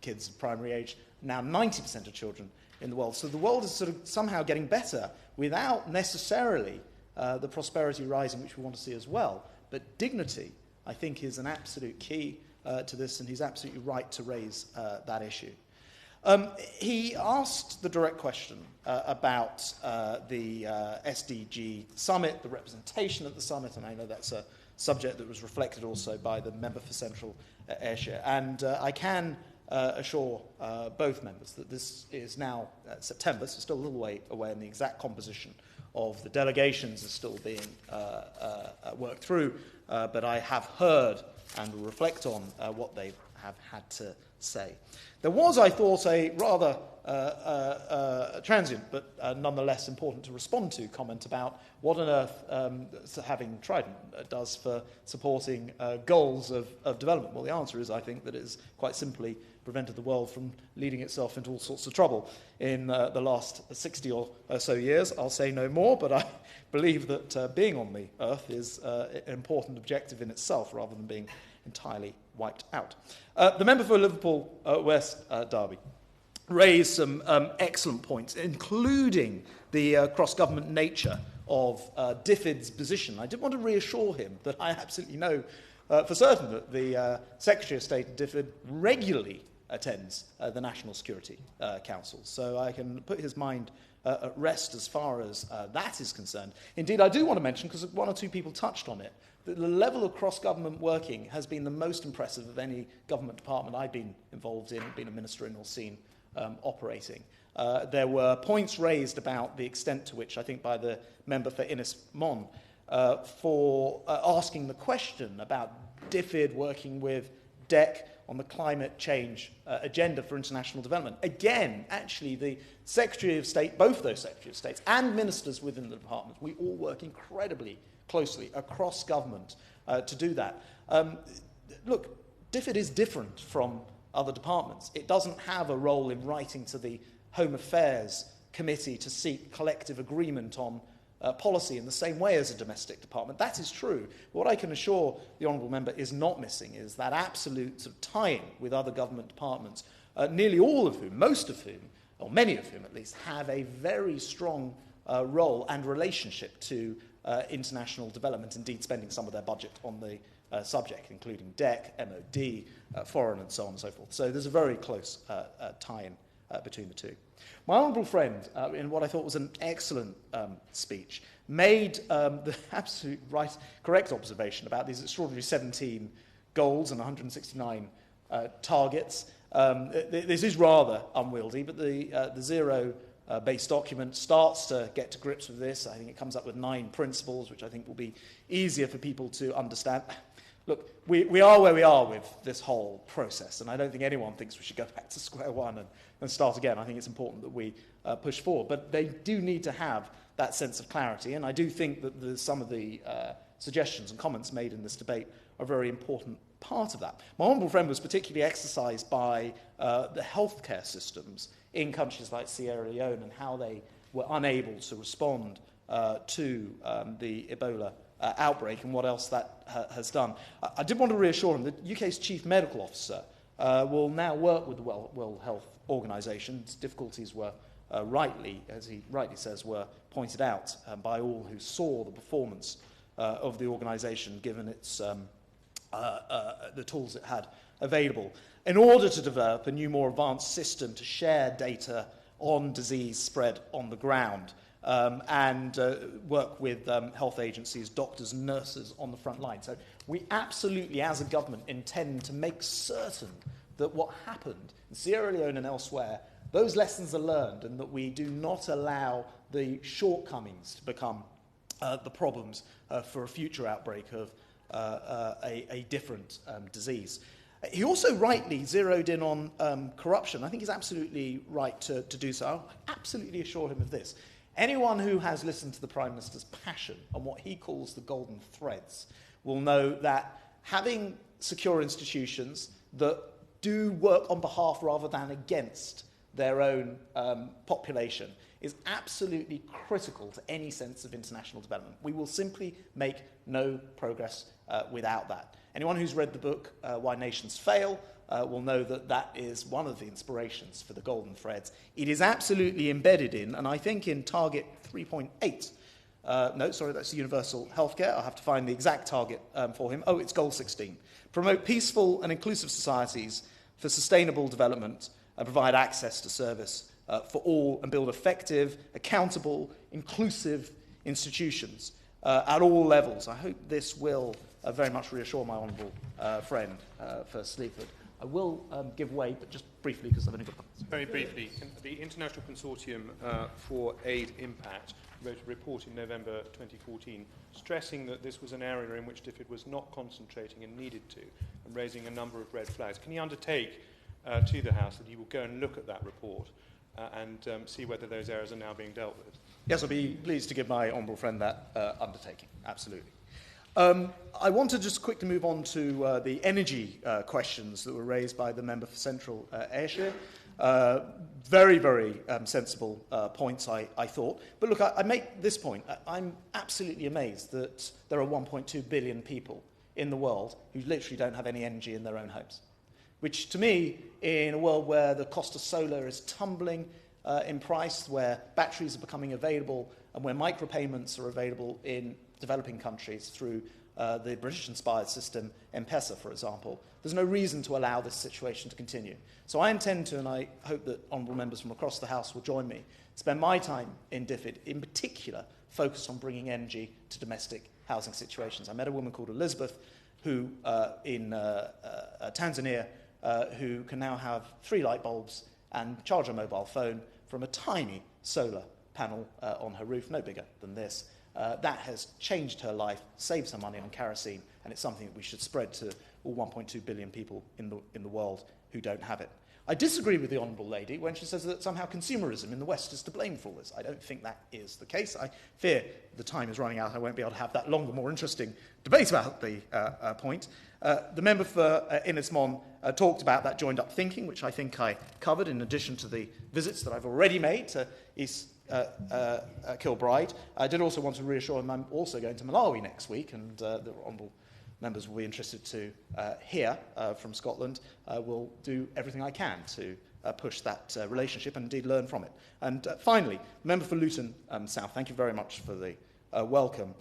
kids of primary age, now 90% of children in the world. So the world is sort of somehow getting better without necessarily the prosperity rising, which we want to see as well. But dignity, I think, is an absolute key to this, and he's absolutely right to raise that issue. He asked the direct question about the SDG summit, the representation at the summit, and I know that's a subject that was reflected also by the member for Central Ayrshire. And I can assure both members that this is now September, so still a little way away, and the exact composition of the delegations is still being worked through, but I have heard and will reflect on what they have had to say. There was, I thought, a rather transient but nonetheless important to respond to comment about what on earth having Trident does for supporting goals of development. Well, the answer is, I think, that it has quite simply prevented the world from leading itself into all sorts of trouble in the last 60 or so years. I'll say no more, but I believe that being on the earth is an important objective in itself rather than being entirely wiped out. The member for Liverpool West Derby raised some excellent points, including the cross-government nature of DFID's position. I did want to reassure him that I absolutely know for certain that the Secretary of State of DFID regularly attends the National Security Council, so I can put his mind at rest as far as that is concerned. Indeed, I do want to mention, because one or two people touched on it, that the level of cross-government working has been the most impressive of any government department I've been involved in, been a minister in or seen operating. There were points raised about the extent to which, I think by the member for Innis Mon, for asking the question about DFID working with DEC on the climate change agenda for international development. Again, actually, the Secretary of State, both those Secretary of States and ministers within the department, we all work incredibly closely across government to do that. Look, DFID is different from other departments. It doesn't have a role in writing to the Home Affairs Committee to seek collective agreement on policy in the same way as a domestic department. That is true. What I can assure the honourable member is not missing is that absolute sort of tie-in with other government departments, nearly all of whom, most of whom, or many of whom at least, have a very strong role and relationship to international development, indeed spending some of their budget on the subject, including DEC, MOD, foreign, and so on and so forth. So there's a very close tie-in between the two. My honourable friend, in what I thought was an excellent speech, made the absolute correct observation about these extraordinary 17 goals and 169 targets. This is rather unwieldy, but the zero-based document starts to get to grips with this. I think it comes up with 9 principles, which I think will be easier for people to understand. Look, we are where we are with this whole process, and I don't think anyone thinks we should go back to square one and start again. I think it's important that we push forward, but they do need to have that sense of clarity, and I do think that some of the suggestions and comments made in this debate are a very important part of that. My honourable friend was particularly exercised by the healthcare systems in countries like Sierra Leone and how they were unable to respond to the Ebola outbreak and what else that has done. I did want to reassure him that the UK's Chief Medical Officer will now work with the World Health Organization. Difficulties were rightly, as he rightly says, were pointed out by all who saw the performance of the organisation, given its the tools it had available, in order to develop a new, more advanced system to share data on disease spread on the ground and work with health agencies, doctors, nurses on the front line. So we absolutely, as a government, intend to make certain that what happened in Sierra Leone and elsewhere, those lessons are learned, and that we do not allow the shortcomings to become the problems for a future outbreak of a different disease. He also rightly zeroed in on corruption. I think he's absolutely right to do so. I'll absolutely assure him of this. Anyone who has listened to the Prime Minister's passion on what he calls the golden threads will know that having secure institutions that do work on behalf rather than against their own population is absolutely critical to any sense of international development. We will simply make no progress without that. Anyone who's read the book, Why Nations Fail, will know that that is one of the inspirations for the golden threads. It is absolutely embedded in, and I think in target 3.8, no, sorry, that's universal healthcare. I'll have to find the exact target for him. Oh, it's goal 16. Promote peaceful and inclusive societies for sustainable development and provide access to service for all and build effective, accountable, inclusive institutions at all levels. I hope this will very much reassure my honourable friend, First Sleaford. I will give way, but just briefly, because I've only got... Very briefly, the International Consortium for Aid Impact wrote a report in November 2014 stressing that this was an area in which DFID was not concentrating and needed to, and raising a number of red flags. Can you undertake to the House that you will go and look at that report and see whether those areas are now being dealt with? Yes, I'll be pleased to give my honourable friend that undertaking, absolutely. I want to just quickly move on to the energy questions that were raised by the member for Central Ayrshire. Very, very sensible points, I thought. But look, I make this point. I'm absolutely amazed that there are 1.2 billion people in the world who literally don't have any energy in their own homes, which to me, in a world where the cost of solar is tumbling in price, where batteries are becoming available, and where micropayments are available in developing countries through the British-inspired system, M-Pesa, for example, there's no reason to allow this situation to continue. So I intend to, and I hope that honourable members from across the House will join me, spend my time in DFID, in particular, focused on bringing energy to domestic housing situations. I met a woman called Elizabeth who, in Tanzania, who can now have 3 light bulbs and charge her mobile phone from a tiny solar panel on her roof, no bigger than this. That has changed her life, saved some money on kerosene, and it's something that we should spread to all 1.2 billion people in the world who don't have it. I disagree with the Honourable Lady when she says that somehow consumerism in the West is to blame for all this. I don't think that is the case. I fear the time is running out. I won't be able to have that longer, more interesting debate about the point. The member for Innismon talked about that joined-up thinking, which I think I covered, in addition to the visits that I've already made to East Kilbride. I did also want to reassure him I'm also going to Malawi next week, and the honourable members will be interested to hear from Scotland. Will do everything I can to push that relationship and indeed learn from it. And finally, member for Luton South, thank you very much for the welcome.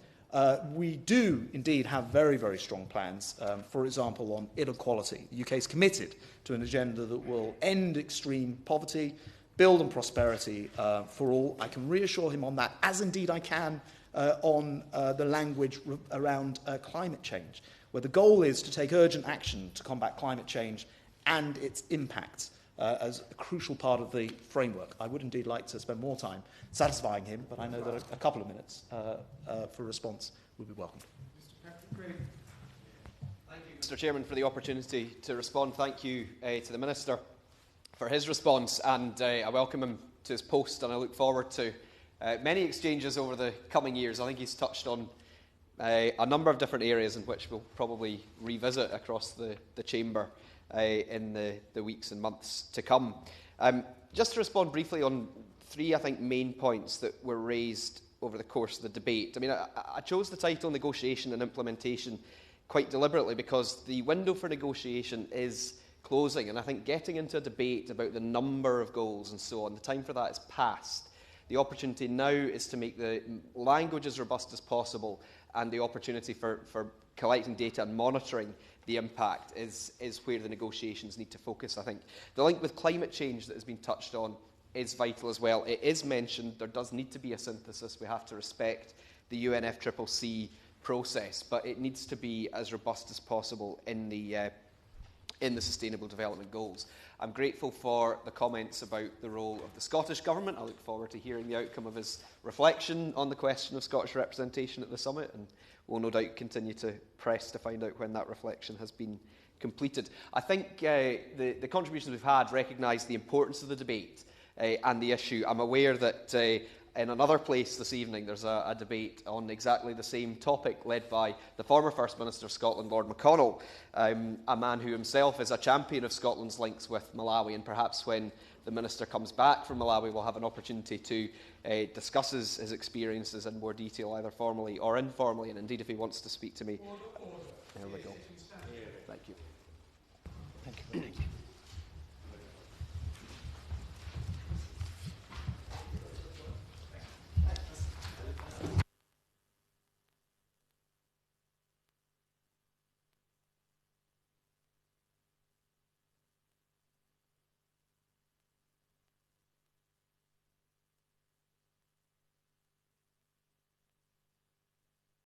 We do indeed have very, very strong plans, for example, on inequality. The UK is committed to an agenda that will end extreme poverty, build on prosperity for all. I can reassure him on that, as indeed I can on the language around climate change, where the goal is to take urgent action to combat climate change and its impacts as a crucial part of the framework. I would indeed like to spend more time satisfying him, but I know that a couple of minutes for response would be welcomed. Thank you, Mr. Chairman, for the opportunity to respond. Thank you to the Minister for his response, and I welcome him to his post, and I look forward to many exchanges over the coming years. I think he's touched on a number of different areas in which we'll probably revisit across the Chamber in the weeks and months to come. Just to respond briefly on three, I think, main points that were raised over the course of the debate. I mean, I chose the title Negotiation and Implementation quite deliberately because the window for negotiation is closing, and I think getting into a debate about the number of goals and so on, the time for that is past. The opportunity now is to make the language as robust as possible, and the opportunity for collecting data and monitoring the impact is where the negotiations need to focus, I think. The link with climate change that has been touched on is vital as well. It is mentioned. There does need to be a synthesis. We have to respect the UNFCCC process, but it needs to be as robust as possible in the Sustainable Development Goals. I'm grateful for the comments about the role of the Scottish Government. I look forward to hearing the outcome of his reflection on the question of Scottish representation at the summit, and we'll no doubt continue to press to find out when that reflection has been completed. I think the contributions we've had recognise the importance of the debate and the issue. I'm aware that in another place this evening there's a debate on exactly the same topic led by the former First Minister of Scotland, Lord McConnell, a man who himself is a champion of Scotland's links with Malawi, and perhaps when the Minister comes back from Malawi we'll have an opportunity to discuss his experiences in more detail, either formally or informally, and indeed if he wants to speak to me. There we go. Thank you. Thank you.